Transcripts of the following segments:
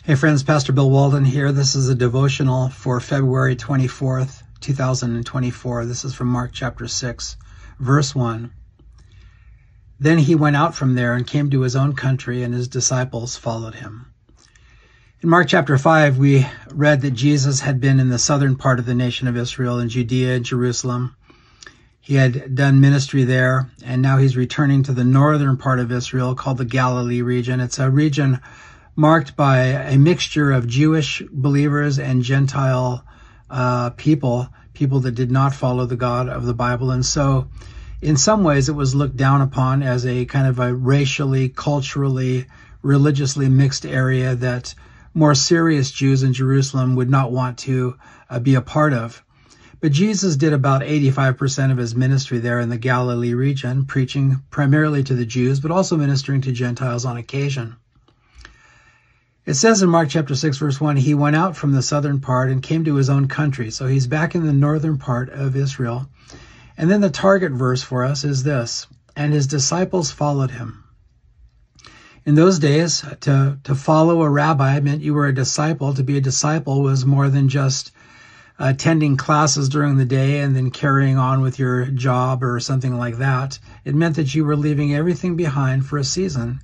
Hey friends, Pastor Bill Walden here. This is a devotional for February 24th, 2024. This is from Mark chapter 6, verse 1. Then he went out from there and came to his own country, and his disciples followed him. In Mark chapter 5, we read that Jesus had been in the southern part of the nation of Israel, in Judea and Jerusalem. He had done ministry there, and now he's returning to the northern part of Israel called the Galilee region. It's a region marked by a mixture of Jewish believers and Gentile people that did not follow the God of the Bible. And so in some ways it was looked down upon as a kind of a racially, culturally, religiously mixed area that more serious Jews in Jerusalem would not want to be a part of. But Jesus did about 85% of his ministry there in the Galilee region, preaching primarily to the Jews, but also ministering to Gentiles on occasion. It says in Mark chapter 6, verse 1, he went out from the southern part and came to his own country. So he's back in the northern part of Israel. And then the target verse for us is this, and his disciples followed him. In those days, to follow a rabbi meant you were a disciple. To be a disciple was more than just attending classes during the day and then carrying on with your job or something like that. It meant that you were leaving everything behind for a season,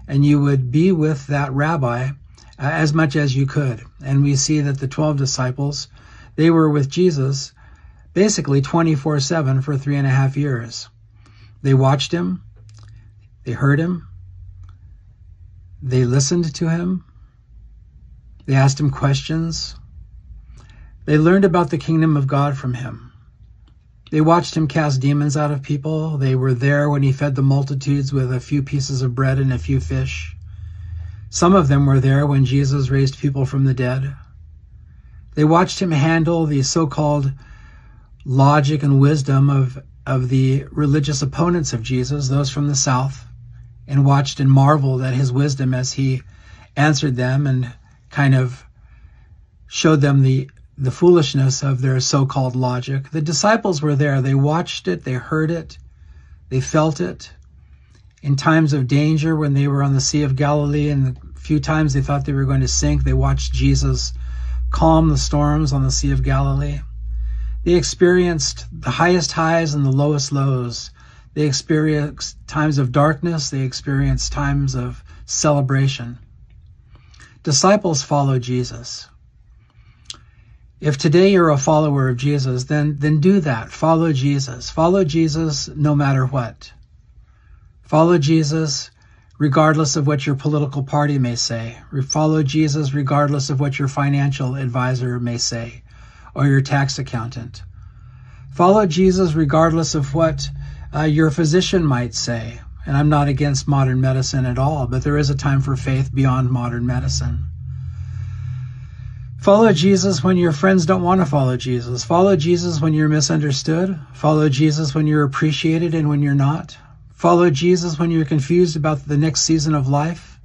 and you would be with that rabbi as much as you could. And we see that the 12 disciples, they were with Jesus basically 24/7 for 3.5 years. They watched him, they heard him, they listened to him, they asked him questions, they learned about the kingdom of God from him. They watched him cast demons out of people. They were there when he fed the multitudes with a few pieces of bread and a few fish. Some of them were there when Jesus raised people from the dead. They watched him handle the so-called logic and wisdom of the religious opponents of Jesus, those from the south, and watched and marveled at his wisdom as he answered them and kind of showed them the foolishness of their so-called logic. The disciples were there. They watched it. They heard it. They felt it. In times of danger, when they were on the Sea of Galilee and the few times they thought they were going to sink, they watched Jesus calm the storms on the Sea of Galilee. They experienced the highest highs and the lowest lows. They experienced times of darkness. They experienced times of celebration. Disciples follow Jesus. If today you're a follower of Jesus, then do that. Follow Jesus. Follow Jesus no matter what. Follow Jesus regardless of what your political party may say. Follow Jesus regardless of what your financial advisor may say or your tax accountant. Follow Jesus regardless of what your physician might say. And I'm not against modern medicine at all, but there is a time for faith beyond modern medicine. Follow Jesus when your friends don't want to follow Jesus. Follow Jesus when you're misunderstood. Follow Jesus when you're appreciated and when you're not. Follow Jesus when you're confused about the next season of life.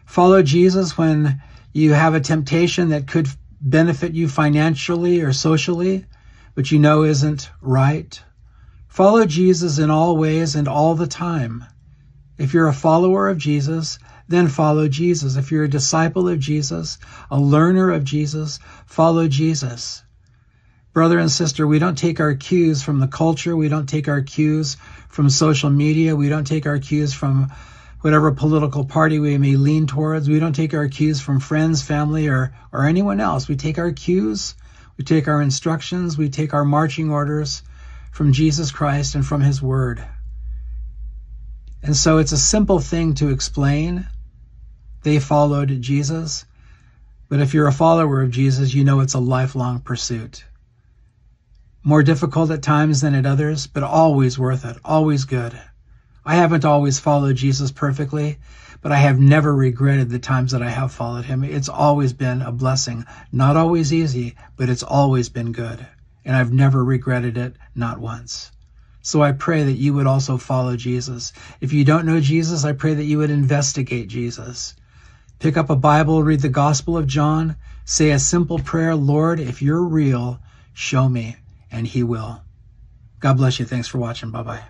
Follow Jesus when you have a temptation that could benefit you financially or socially, but you know isn't right. Follow Jesus in all ways and all the time. If you're a follower of Jesus, then follow Jesus. If you're a disciple of Jesus, a learner of Jesus, follow Jesus. Brother and sister, we don't take our cues from the culture. We don't take our cues from social media. We don't take our cues from whatever political party we may lean towards. We don't take our cues from friends, family, or anyone else. We take our cues, we take our instructions, we take our marching orders from Jesus Christ and from his word. And so it's a simple thing to explain. They followed Jesus. But if you're a follower of Jesus, you know it's a lifelong pursuit. More difficult at times than at others, but always worth it, always good. I haven't always followed Jesus perfectly, but I have never regretted the times that I have followed him. It's always been a blessing. Not always easy, but it's always been good. And I've never regretted it, not once. So I pray that you would also follow Jesus. If you don't know Jesus, I pray that you would investigate Jesus. Pick up a Bible, read the Gospel of John, say a simple prayer, Lord, if you're real, show me, and he will. God bless you. Thanks for watching. Bye-bye.